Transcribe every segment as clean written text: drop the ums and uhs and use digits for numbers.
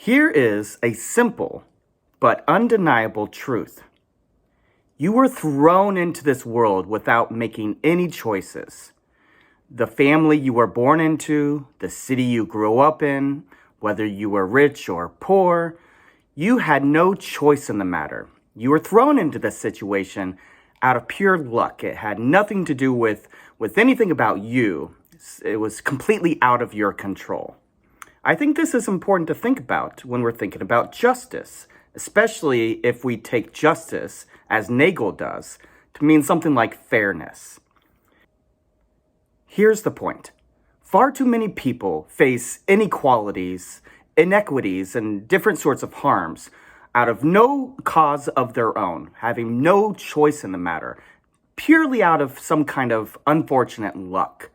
Here is a simple but undeniable truth. You were thrown into this world without making any choices. The family you were born into, the city you grew up in, whether you were rich or poor, you had no choice in the matter. You were thrown into this situation out of pure luck. It had nothing to do with anything about you. It was completely out of your control. I think this is important to think about when we're thinking about justice, especially if we take justice, as Nagel does, to mean something like fairness. Here's the point. Far too many people face inequalities, inequities, and different sorts of harms out of no cause of their own, having no choice in the matter, purely out of some kind of unfortunate luck.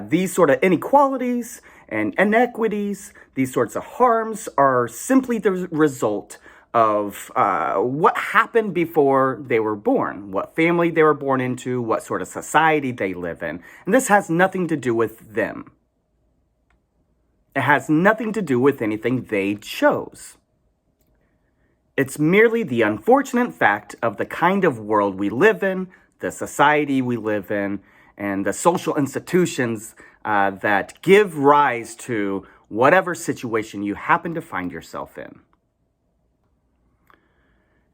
These sort of inequalities and inequities, these sorts of harms are simply the result of what happened before they were born, what family they were born into, what sort of society they live in. And this has nothing to do with them. It has nothing to do with anything they chose. It's merely the unfortunate fact of the kind of world we live in, the society we live in, and the social institutions that give rise to whatever situation you happen to find yourself in.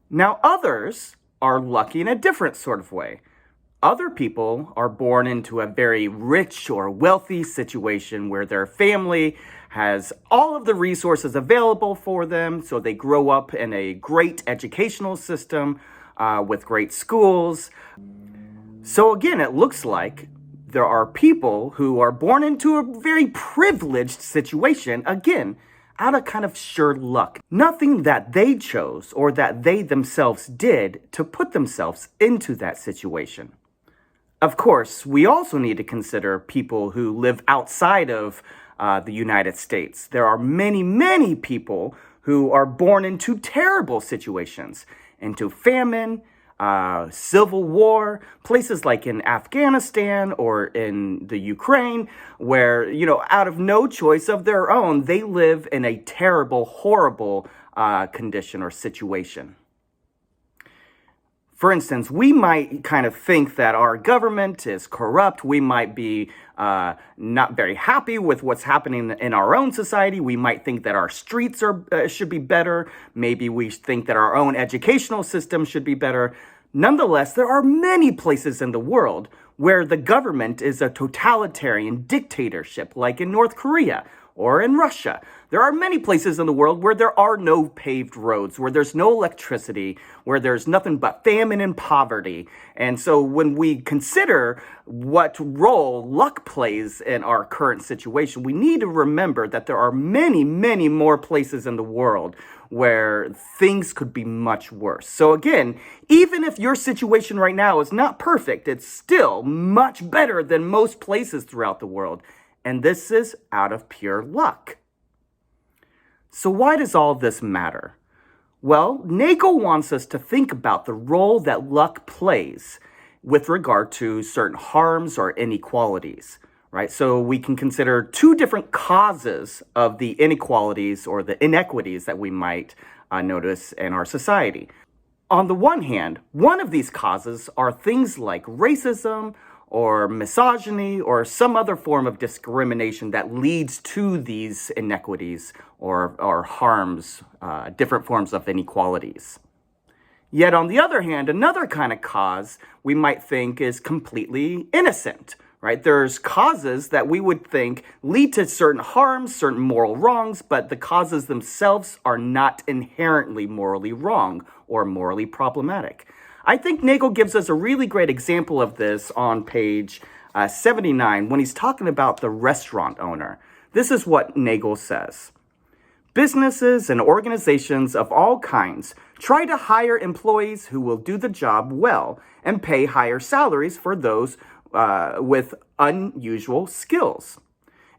Now, others are lucky in a different sort of way. Other people are born into a very rich or wealthy situation where their family has all of the resources available for them, so they grow up in a great educational system with great schools. So again, it looks like there are people who are born into a very privileged situation, again, out of kind of sure luck. Nothing that they chose or that they themselves did to put themselves into that situation. Of course, we also need to consider people who live outside of the United States. There are many, many people who are born into terrible situations, into famine, civil war, places like in Afghanistan or in the Ukraine, where, out of no choice of their own, they live in a terrible, horrible condition or situation. For instance, we might kind of think that our government is corrupt. We might be not very happy with what's happening in our own society. We might think that our streets should be better. Maybe we think that our own educational system should be better. Nonetheless, there are many places in the world where the government is a totalitarian dictatorship, like in North Korea or in Russia. There are many places in the world where there are no paved roads, where there's no electricity, where there's nothing but famine and poverty. And so when we consider what role luck plays in our current situation, we need to remember that there are many, many more places in the world where things could be much worse. So again, even if your situation right now is not perfect, it's still much better than most places throughout the world. And this is out of pure luck. So why does all this matter? Well, Nagel wants us to think about the role that luck plays with regard to certain harms or inequalities, right? So we can consider two different causes of the inequalities or the inequities that we might notice in our society. On the one hand, one of these causes are things like racism or misogyny or some other form of discrimination that leads to these inequities or harms, different forms of inequalities. Yet on the other hand, another kind of cause we might think is completely innocent, right? There's causes that we would think lead to certain harms, certain moral wrongs, but the causes themselves are not inherently morally wrong or morally problematic. I think Nagel gives us a really great example of this on page 79 when he's talking about the restaurant owner. This is what Nagel says. Businesses and organizations of all kinds try to hire employees who will do the job well and pay higher salaries for those with unusual skills.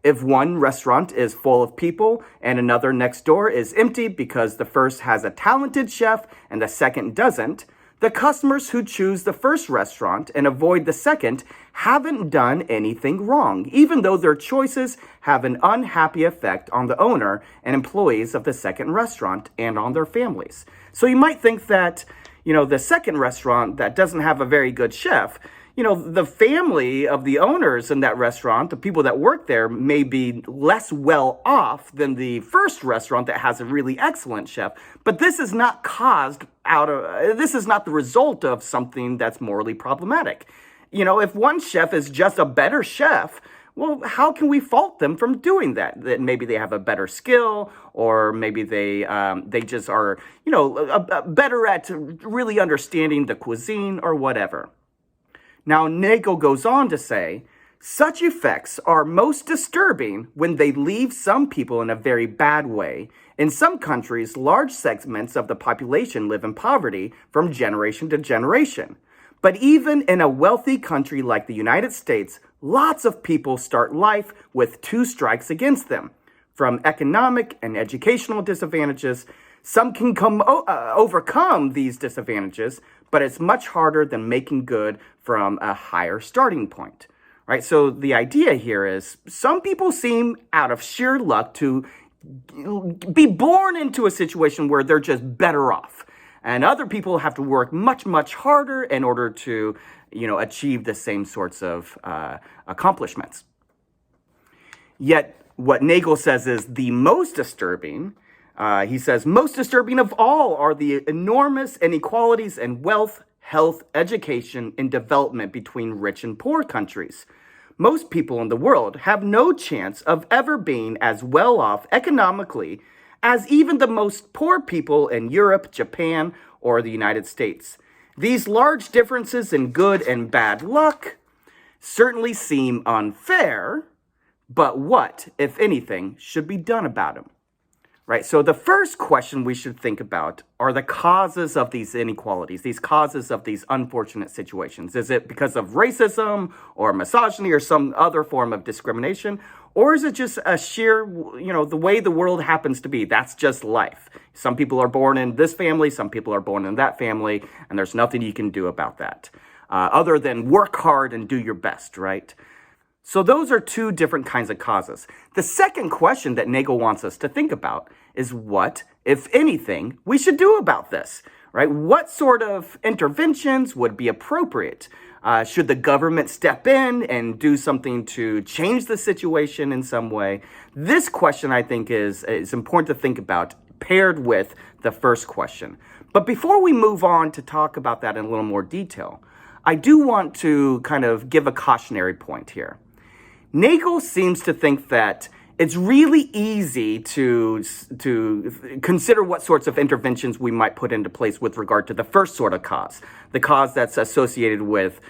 If one restaurant is full of people and another next door is empty because the first has a talented chef and the second doesn't, The customers who choose the first restaurant and avoid the second haven't done anything wrong, even though their choices have an unhappy effect on the owner and employees of the second restaurant and on their families. So you might think that, the second restaurant that doesn't have a very good chef, the family of the owners in that restaurant, the people that work there, may be less well off than the first restaurant that has a really excellent chef. But this is not this is not the result of something that's morally problematic. If one chef is just a better chef, well, how can we fault them from doing that? That maybe they have a better skill, or maybe they just are, better at really understanding the cuisine or whatever. Now, Nagel goes on to say, such effects are most disturbing when they leave some people in a very bad way. In some countries, large segments of the population live in poverty from generation to generation. But even in a wealthy country like the United States, lots of people start life with two strikes against them. From economic and educational disadvantages, some can overcome these disadvantages, but it's much harder than making good from a higher starting point, right? So the idea here is some people seem out of sheer luck to be born into a situation where they're just better off. And other people have to work much, much harder in order to, achieve the same sorts of accomplishments. Yet what Nagel says is the most disturbing. He says, most disturbing of all are the enormous inequalities in wealth, health, education, and development between rich and poor countries. Most people in the world have no chance of ever being as well off economically as even the most poor people in Europe, Japan, or the United States. These large differences in good and bad luck certainly seem unfair, but what, if anything, should be done about them? Right, so the first question we should think about are the causes of these inequalities, these causes of these unfortunate situations. Is it because of racism or misogyny or some other form of discrimination? Or is it just a sheer, the way the world happens to be? That's just life. Some people are born in this family, some people are born in that family, and there's nothing you can do about that other than work hard and do your best, right? So those are two different kinds of causes. The second question that Nagel wants us to think about is what, if anything, we should do about this, right? What sort of interventions would be appropriate? Should the government step in and do something to change the situation in some way? This question, I think, is important to think about, paired with the first question. But before we move on to talk about that in a little more detail, I do want to kind of give a cautionary point here. Nagel seems to think that it's really easy to consider what sorts of interventions we might put into place with regard to the first sort of cause, the cause that's associated with,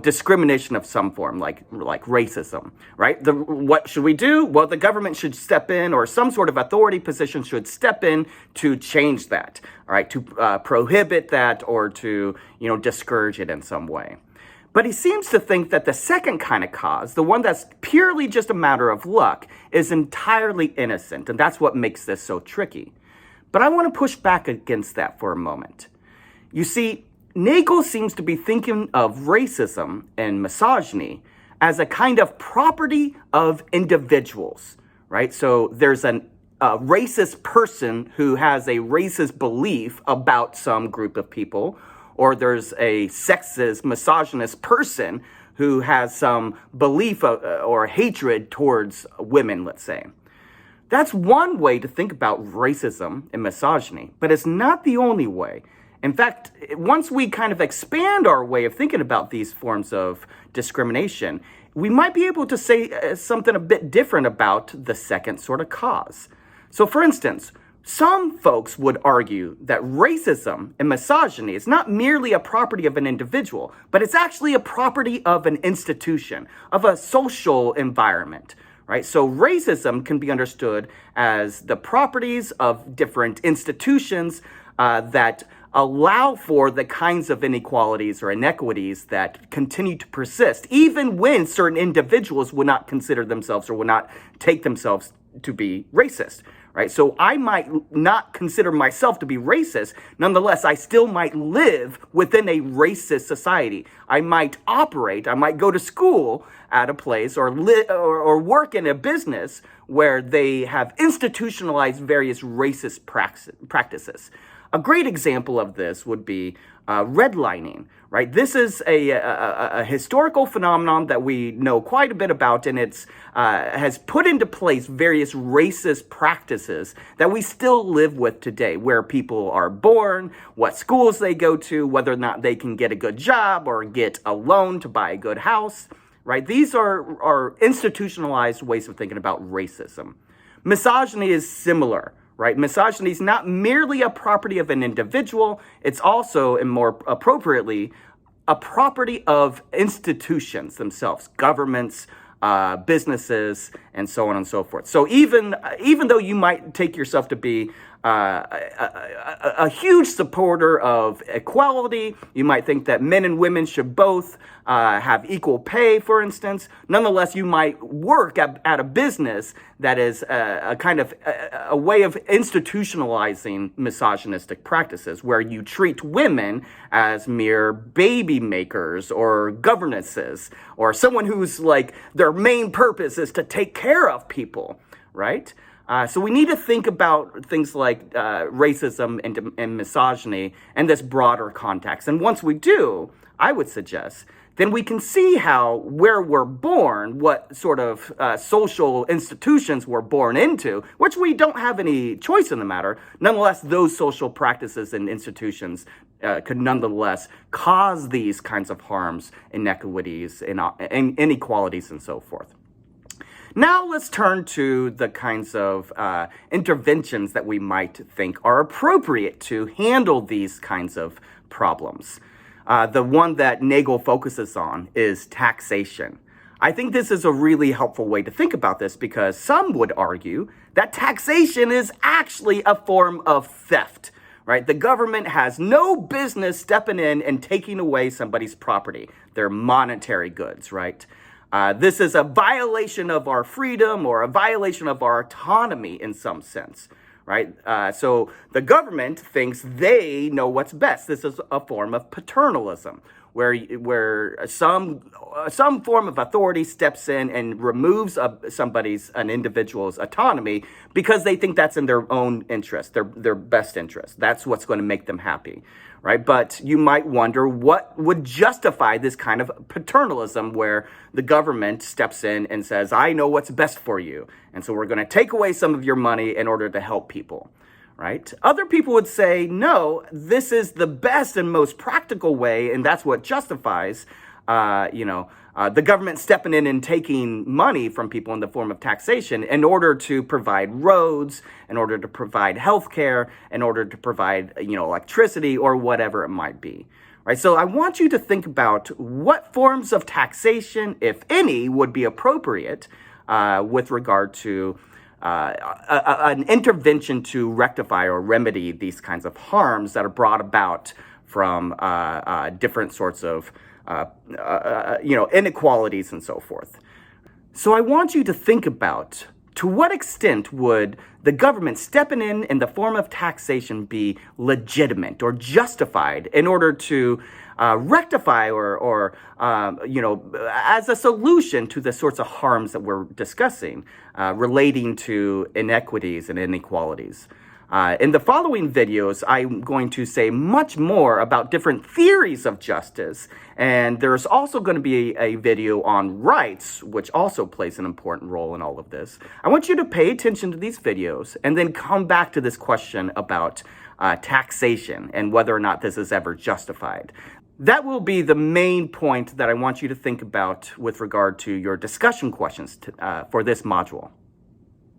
discrimination of some form, like racism, right? What should we do? Well, the government should step in, or some sort of authority position should step in to change that, all right, to prohibit that or to, discourage it in some way. But he seems to think that the second kind of cause, the one that's purely just a matter of luck, is entirely innocent, and that's what makes this so tricky. But I want to push back against that for a moment. You see, Nagel seems to be thinking of racism and misogyny as a kind of property of individuals, right? So there's a racist person who has a racist belief about some group of people, or there's a sexist, misogynist person who has some belief or hatred towards women, let's say. That's one way to think about racism and misogyny, but it's not the only way. In fact, once we kind of expand our way of thinking about these forms of discrimination, we might be able to say something a bit different about the second sort of cause. So for instance, some folks would argue that racism and misogyny is not merely a property of an individual, but it's actually a property of an institution, of a social environment, right? So racism can be understood as the properties of different institutions that allow for the kinds of inequalities or inequities that continue to persist, even when certain individuals would not consider themselves or would not take themselves to be racist, right? So I might not consider myself to be racist. Nonetheless, I still might live within a racist society. I might go to school at a place or work in a business where they have institutionalized various racist practices. A great example of this would be redlining, right? This is a historical phenomenon that we know quite a bit about, and it's has put into place various racist practices that we still live with today, where people are born, what schools they go to, whether or not they can get a good job or get a loan to buy a good house, right? These are institutionalized ways of thinking about racism. Misogyny is similar. Right? Misogyny is not merely a property of an individual, it's also, and more appropriately, a property of institutions themselves, governments, businesses, and so on and so forth. So even though you might take yourself to be a huge supporter of equality, you might think that men and women should both have equal pay, for instance. Nonetheless, you might work at a business that is a kind of a way of institutionalizing misogynistic practices, where you treat women as mere baby makers or governesses, or someone who's like their main purpose is to take care of people, right? So we need to think about things like racism and misogyny in this broader context. And once we do, I would suggest, then we can see how where we're born, what sort of social institutions we're born into, which we don't have any choice in the matter. Nonetheless, those social practices and institutions could nonetheless cause these kinds of harms, inequities, inequalities, and so forth. Now let's turn to the kinds of interventions that we might think are appropriate to handle these kinds of problems. The one that Nagel focuses on is taxation. I think this is a really helpful way to think about this, because some would argue that taxation is actually a form of theft, right? The government has no business stepping in and taking away somebody's property, their monetary goods, right? This is a violation of our freedom or a violation of our autonomy in some sense, right? So the government thinks they know what's best. This is a form of paternalism, where some form of authority steps in and removes an individual's autonomy because they think that's in their own interest, their best interest. That's what's going to make them happy, right? But you might wonder what would justify this kind of paternalism, where the government steps in and says, I know what's best for you, and so we're going to take away some of your money in order to help people. Right? Other people would say, no, this is the best and most practical way, and that's what justifies, the government stepping in and taking money from people in the form of taxation in order to provide roads, in order to provide healthcare, in order to provide, electricity, or whatever it might be. Right? So I want you to think about what forms of taxation, if any, would be appropriate with regard to an intervention to rectify or remedy these kinds of harms that are brought about from different sorts of inequalities and so forth. So I want you to think about, to what extent would the government stepping in the form of taxation be legitimate or justified in order to rectify or as a solution to the sorts of harms that we're discussing relating to inequities and inequalities. In the following videos, I'm going to say much more about different theories of justice, and there's also going to be a video on rights, which also plays an important role in all of this. I want you to pay attention to these videos and then come back to this question about taxation and whether or not this is ever justified. That will be the main point that I want you to think about with regard to your discussion questions for this module.